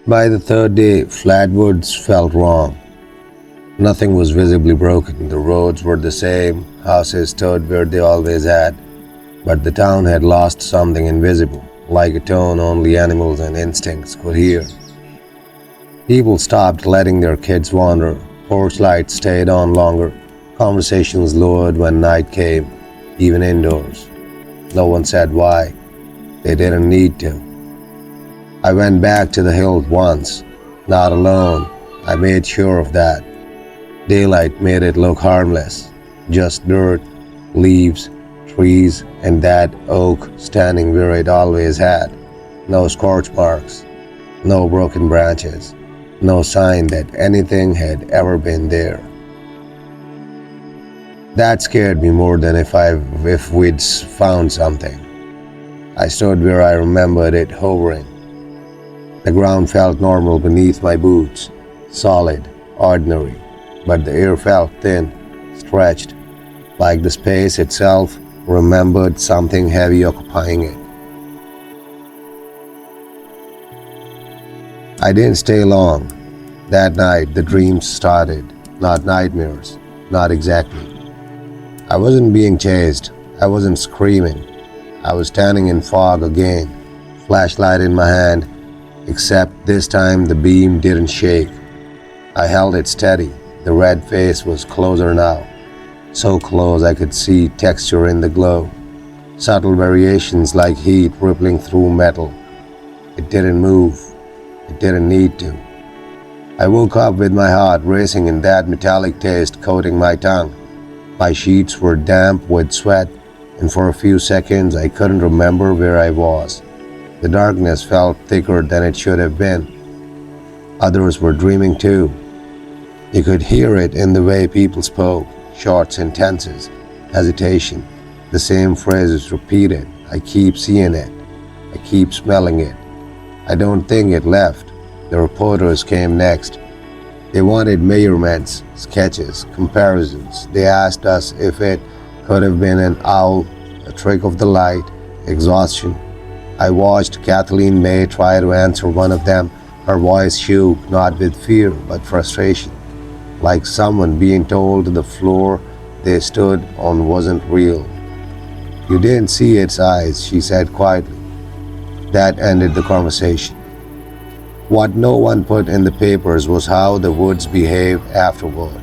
By the third day, Flatwoods felt wrong. Nothing was visibly broken. The roads were the same, houses stood where they always had, but the town had lost something invisible, like a tone only animals and instincts could hear. People stopped letting their kids wander, porch lights stayed on longer, conversations lowered when night came, even indoors. No one said why. They didn't need to. I went back to the hills once, not alone. I made sure of that. Daylight made it look harmless. Just dirt, leaves, trees, and that oak standing where it always had. No scorch marks, no broken branches, no sign that anything had ever been there. That scared me more than if we'd found something. I stood where I remembered it hovering. The ground felt normal beneath my boots, solid, ordinary, but the air felt thin, stretched, like the space itself remembered something heavy occupying it. I didn't stay long. That night the dreams started, not nightmares, not exactly. I wasn't being chased, I wasn't screaming. I was standing in fog again, flashlight in my hand, except this time the beam didn't shake. I held it steady. The red face was closer now, so close I could see texture in the glow, subtle variations like heat rippling through metal. It didn't move. It didn't need to. I woke up with my heart racing and that metallic taste coating my tongue. My sheets were damp with sweat, and for a few seconds I couldn't remember where I was. The darkness felt thicker than it should have been. Others were dreaming too. You could hear it in the way people spoke, short sentences, hesitation. The same phrases repeated. I keep seeing it. I keep smelling it. I don't think it left. The reporters came next. They wanted measurements, sketches, comparisons. They asked us if it could have been an owl, a trick of the light, exhaustion. I watched Kathleen May try to answer one of them. Her voice shook, not with fear, but frustration, like someone being told the floor they stood on wasn't real. You didn't see its eyes, she said quietly. That ended the conversation. What no one put in the papers was how the woods behaved afterward.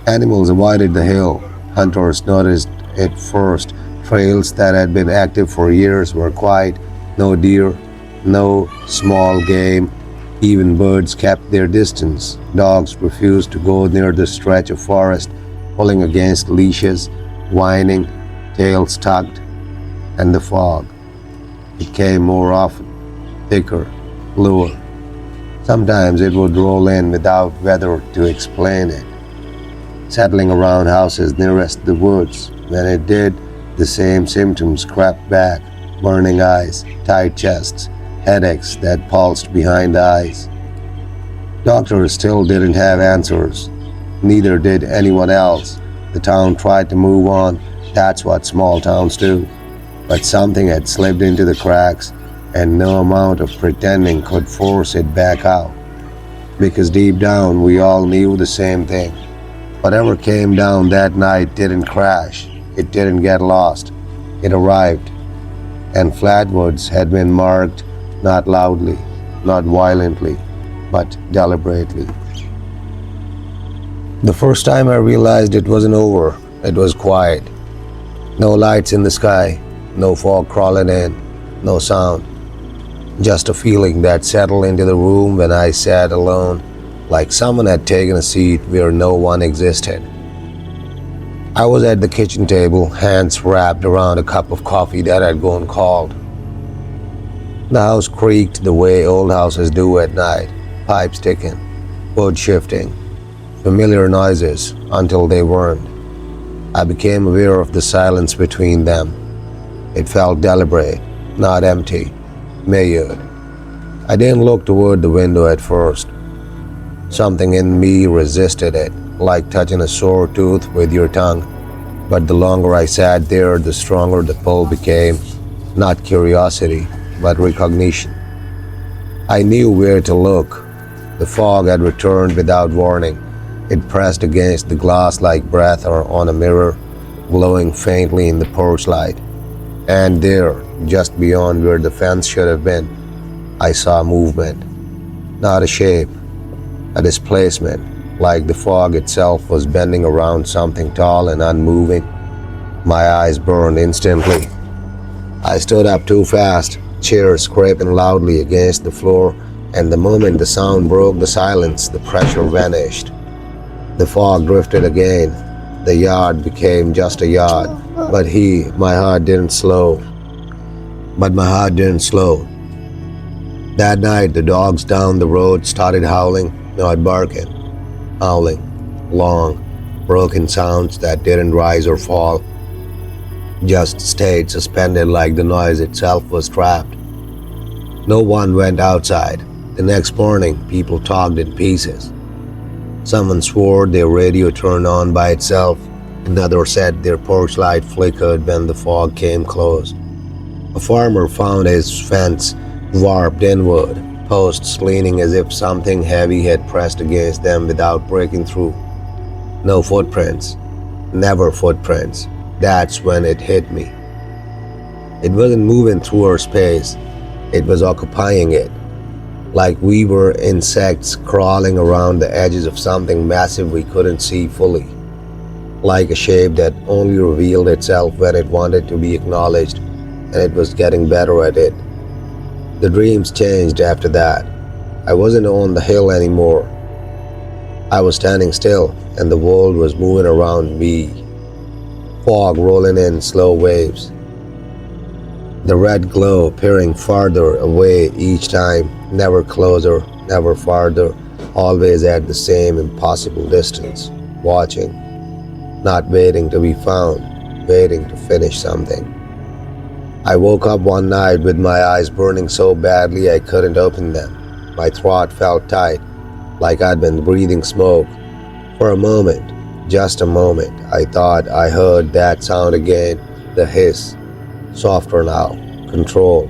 Animals avoided the hill. Hunters noticed it first. Trails that had been active for years were quiet. No deer, no small game. Even birds kept their distance. Dogs refused to go near the stretch of forest, pulling against leashes, whining, tails tucked. And the fog. It came more often, thicker, bluer. Sometimes it would roll in without weather to explain it, settling around houses nearest the woods. When it did, the same symptoms crept back: burning eyes, tight chests, headaches that pulsed behind the eyes. Doctors still didn't have answers. Neither did anyone else. The town tried to move on. That's what small towns do. But something had slipped into the cracks, and no amount of pretending could force it back out. Because deep down, we all knew the same thing. Whatever came down that night didn't crash. It didn't get lost. It arrived. And Flatwoods had been marked, not loudly, not violently, but deliberately. The first time I realized it wasn't over, it was quiet. No lights in the sky, no fog crawling in, no sound. Just a feeling that settled into the room when I sat alone, like someone had taken a seat where no one existed. I was at the kitchen table, hands wrapped around a cup of coffee that had gone cold. The house creaked the way old houses do at night, pipes ticking, wood shifting, familiar noises until they weren't. I became aware of the silence between them. It felt deliberate, not empty, measured. I didn't look toward the window at first. Something in me resisted it, like touching a sore tooth with your tongue. But the longer I sat there, the stronger the pull became, not curiosity, but recognition. I knew where to look. The fog had returned without warning. It pressed against the glass like breath or on a mirror, glowing faintly in the porch light. And there, just beyond where the fence should have been, I saw movement. Not a shape, a displacement, like the fog itself was bending around something tall and unmoving. My eyes burned instantly. I stood up too fast, chairs scraping loudly against the floor, and the moment the sound broke the silence, the pressure vanished. The fog drifted again. The yard became just a yard, but my heart didn't slow. That night, the dogs down the road started howling, not barking, howling, long, broken sounds that didn't rise or fall, just stayed suspended like the noise itself was trapped. No one went outside. The next morning, people talked in pieces. Someone swore their radio turned on by itself. Another said their porch light flickered when the fog came close. A farmer found his fence warped inward, posts leaning as if something heavy had pressed against them without breaking through. No footprints. Never footprints. That's when it hit me. It wasn't moving through our space. It was occupying it. Like we were insects crawling around the edges of something massive we couldn't see fully. Like a shape that only revealed itself when it wanted to be acknowledged, and it was getting better at it. The dreams changed after that. I wasn't on the hill anymore. I was standing still, and the world was moving around me. Fog rolling in slow waves. The red glow peering farther away each time, never closer, never farther, always at the same impossible distance, watching, not waiting to be found, waiting to finish something. I woke up one night with my eyes burning so badly I couldn't open them. My throat felt tight, like I'd been breathing smoke. For a moment, just a moment, I thought I heard that sound again, the hiss. Softer now, controlled,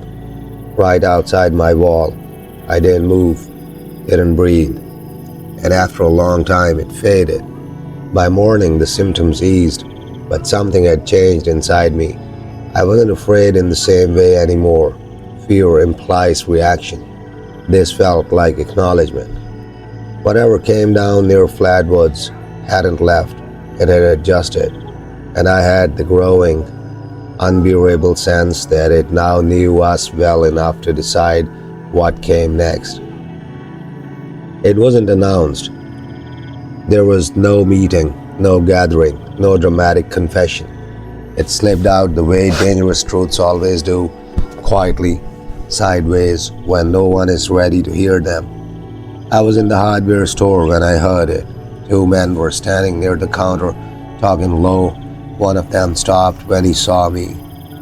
right outside my wall. I didn't move, didn't breathe, and after a long time it faded. By morning the symptoms eased, but something had changed inside me. I wasn't afraid in the same way anymore. Fear implies reaction. This felt like acknowledgement. Whatever came down near Flatwoods hadn't left, it had adjusted, and I had the growing, unbearable sense that it now knew us well enough to decide what came next. It wasn't announced. There was no meeting, no gathering, no dramatic confession. It slipped out the way dangerous truths always do, quietly, sideways, when no one is ready to hear them. I was in the hardware store when I heard it. Two men were standing near the counter, talking low. One of them stopped when he saw me,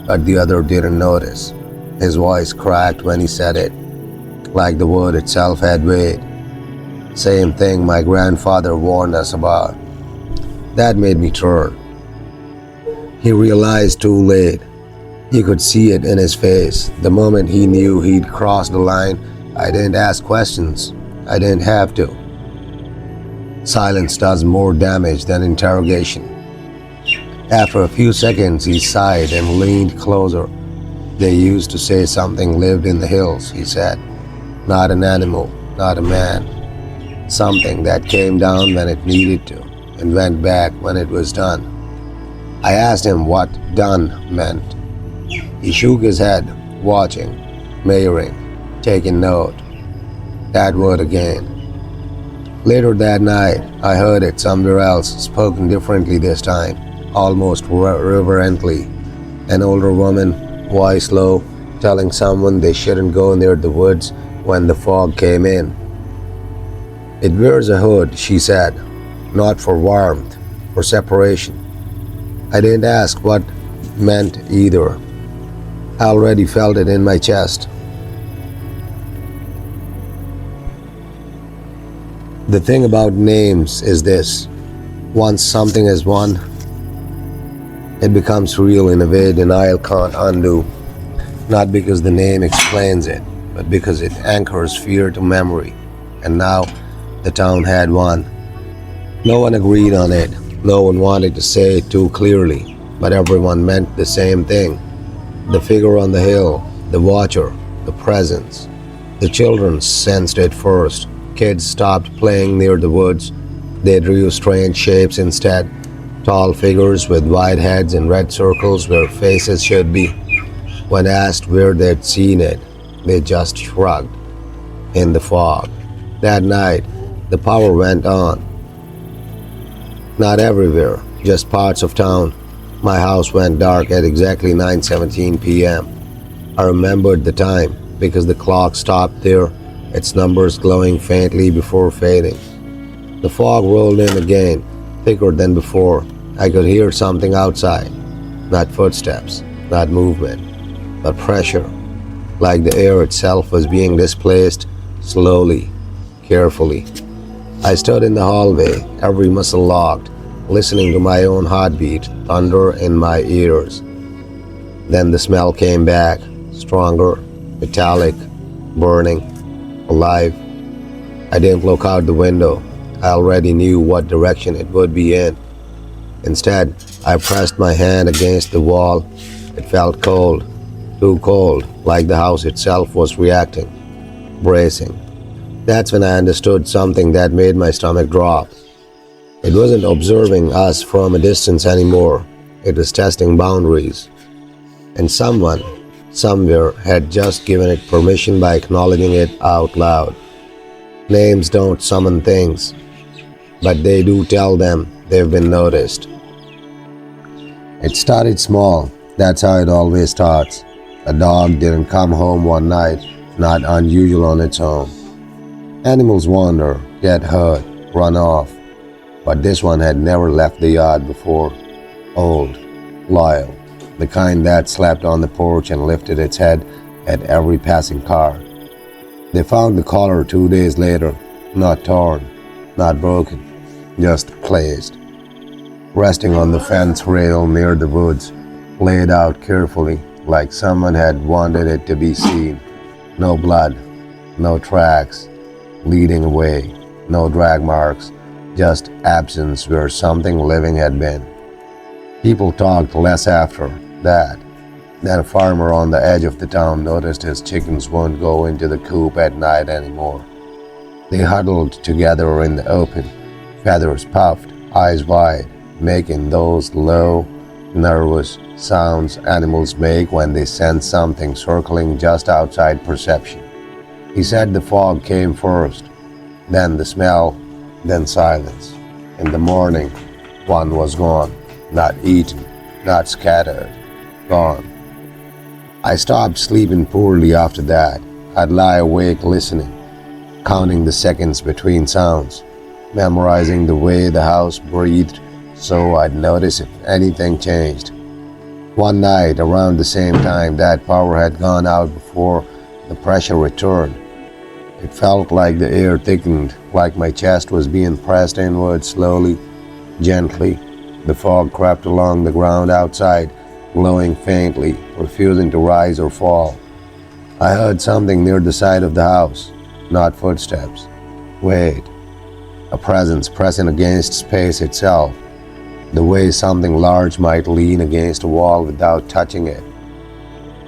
but the other didn't notice. His voice cracked when he said it, like the word itself had weight. Same thing my grandfather warned us about. That made me turn. He realized too late. You could see it in his face. The moment he knew he'd crossed the line, I didn't ask questions. I didn't have to. Silence does more damage than interrogation. After a few seconds, he sighed and leaned closer. They used to say something lived in the hills, he said. Not an animal, not a man. Something that came down when it needed to and went back when it was done. I asked him what done meant. He shook his head, watching, measuring, taking note. That word again. Later that night, I heard it somewhere else, spoken differently this time, almost reverently. An older woman, voice low, telling someone they shouldn't go near the woods when the fog came in. It wears a hood, she said, not for warmth, for separation. I didn't ask what meant either. I already felt it in my chest. The thing about names is this. Once something is one, it becomes real in a way denial can't undo. Not because the name explains it, but because it anchors fear to memory. And now the town had one. No one agreed on it. No one wanted to say it too clearly, but everyone meant the same thing. The figure on the hill, the watcher, the presence. The children sensed it first. Kids stopped playing near the woods. They drew strange shapes instead. Tall figures with wide heads and red circles where faces should be. When asked where they'd seen it, they just shrugged. In the fog. That night, the power went on. Not everywhere, just parts of town. My house went dark at exactly 9:17 p.m. I remembered the time because the clock stopped there, its numbers glowing faintly before fading. The fog rolled in again, thicker than before. I could hear something outside. Not footsteps, not movement, but pressure, like the air itself was being displaced slowly, carefully. I stood in the hallway, every muscle locked, listening to my own heartbeat thunder in my ears. Then the smell came back, stronger, metallic, burning, alive. I didn't look out the window. I already knew what direction it would be in. Instead, I pressed my hand against the wall. It felt cold, too cold, like the house itself was reacting, bracing. That's when I understood something that made my stomach drop. It wasn't observing us from a distance anymore. It was testing boundaries. And someone, somewhere, had just given it permission by acknowledging it out loud. Names don't summon things, but they do tell them they've been noticed. It started small. That's how it always starts. A dog didn't come home one night, not unusual on its own. Animals wander, get hurt, run off. But this one had never left the yard before. Old, loyal, the kind that slept on the porch and lifted its head at every passing car. They found the collar 2 days later, not torn, not broken, just placed. Resting on the fence rail near the woods, laid out carefully, like someone had wanted it to be seen. No blood, no tracks leading away, no drag marks, just absence where something living had been. People talked less after that. Then a farmer on the edge of the town noticed his chickens won't go into the coop at night anymore. They huddled together in the open, feathers puffed, eyes wide, making those low, nervous sounds animals make when they sense something circling just outside perception. He said the fog came first, then the smell, then silence. In the morning, one was gone, not eaten, not scattered, gone. I stopped sleeping poorly after that. I'd lie awake listening, counting the seconds between sounds, memorizing the way the house breathed so I'd notice if anything changed. One night, around the same time that power had gone out before the pressure returned, it felt like the air thickened, like my chest was being pressed inward slowly, gently. The fog crept along the ground outside, glowing faintly, refusing to rise or fall. I heard something near the side of the house, not footsteps. Wait, a presence pressing against space itself, the way something large might lean against a wall without touching it.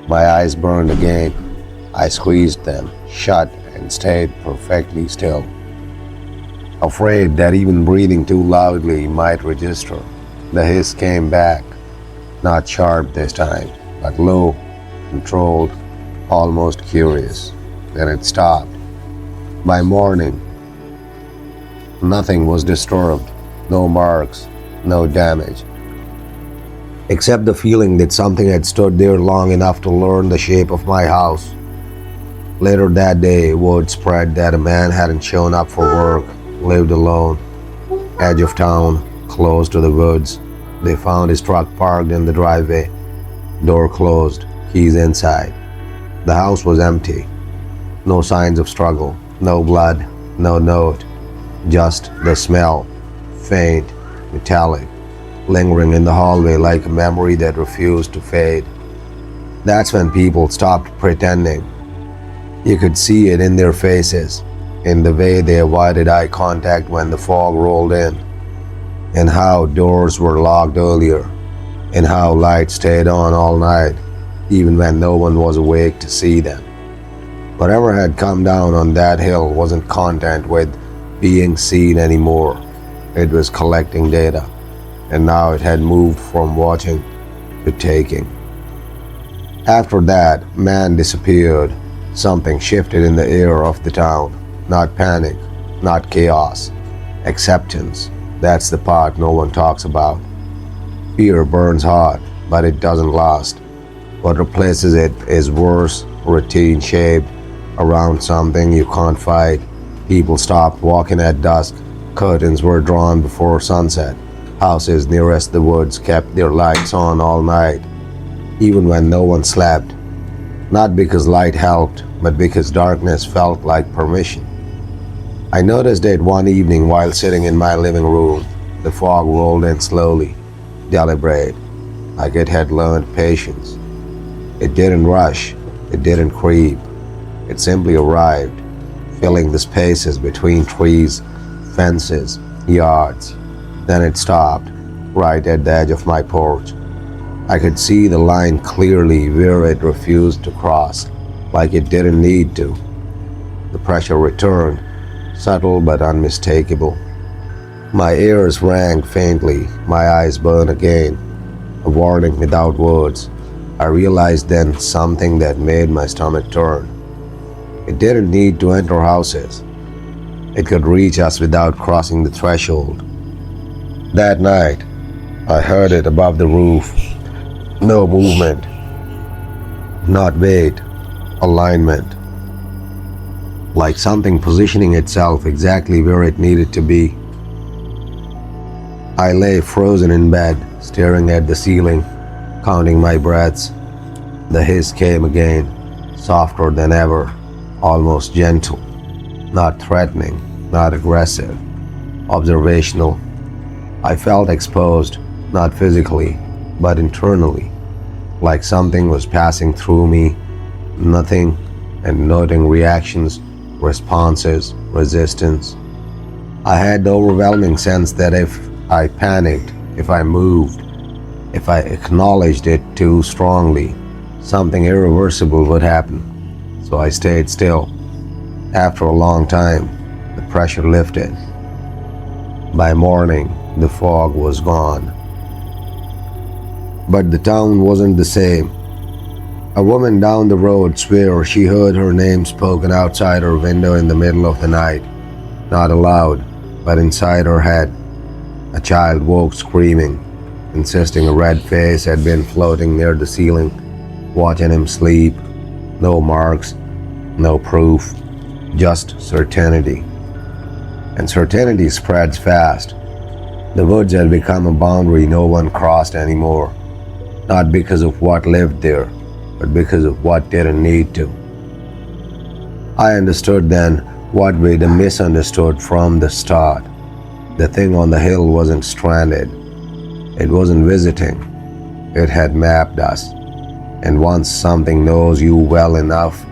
My eyes burned again. I squeezed them shut and stayed perfectly still, afraid that even breathing too loudly might register. The hiss came back, not sharp this time, but low, controlled, almost curious. Then it stopped. By morning, nothing was disturbed, no marks, no damage, except the feeling that something had stood there long enough to learn the shape of my house. Later that day, word spread that a man hadn't shown up for work, lived alone, edge of town, close to the woods. They found his truck parked in the driveway, door closed, keys inside. The house was empty. No signs of struggle, no blood, no note, just the smell, faint, metallic, lingering in the hallway like a memory that refused to fade. That's when people stopped pretending. You could see it in their faces, in the way they avoided eye contact when the fog rolled in, in how doors were locked earlier, in how lights stayed on all night, even when no one was awake to see them. Whatever had come down on that hill wasn't content with being seen anymore. It was collecting data, and now it had moved from watching to taking. After that, man disappeared. Something shifted in the air of the town. Not panic, not chaos. Acceptance. That's the part no one talks about. Fear burns hot, but it doesn't last. What replaces it is worse, routine shaped around something you can't fight. People stopped walking at dusk. Curtains were drawn before sunset. Houses nearest the woods kept their lights on all night, even when no one slept. Not because light helped, but because darkness felt like permission. I noticed it one evening while sitting in my living room. The fog rolled in slowly, deliberate, like it had learned patience. It didn't rush, it didn't creep. It simply arrived, filling the spaces between trees, fences, yards. Then it stopped, right at the edge of my porch. I could see the line clearly where it refused to cross, like it didn't need to. The pressure returned, subtle but unmistakable. My ears rang faintly, my eyes burned again, a warning without words. I realized then something that made my stomach turn. It didn't need to enter houses. It could reach us without crossing the threshold. That night, I heard it above the roof. No movement, not weight, alignment. Like something positioning itself exactly where it needed to be. I lay frozen in bed, staring at the ceiling, counting my breaths. The hiss came again, softer than ever, almost gentle, not threatening, not aggressive, observational. I felt exposed, not physically, but internally, like something was passing through me, nothing, and noting reactions, responses, resistance. I had the overwhelming sense that if I panicked, if I moved, if I acknowledged it too strongly, something irreversible would happen. So I stayed still. After a long time, the pressure lifted. By morning, the fog was gone. But the town wasn't the same. A woman down the road swore she heard her name spoken outside her window in the middle of the night. Not aloud, but inside her head. A child woke screaming, insisting a red face had been floating near the ceiling, watching him sleep. No marks, no proof, just certainty. And certainty spreads fast. The woods had become a boundary no one crossed anymore. Not because of what lived there, but because of what didn't need to. I understood then what we'd misunderstood from the start. The thing on the hill wasn't stranded. It wasn't visiting. It had mapped us. And once something knows you well enough,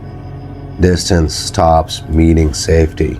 distance stops meaning safety.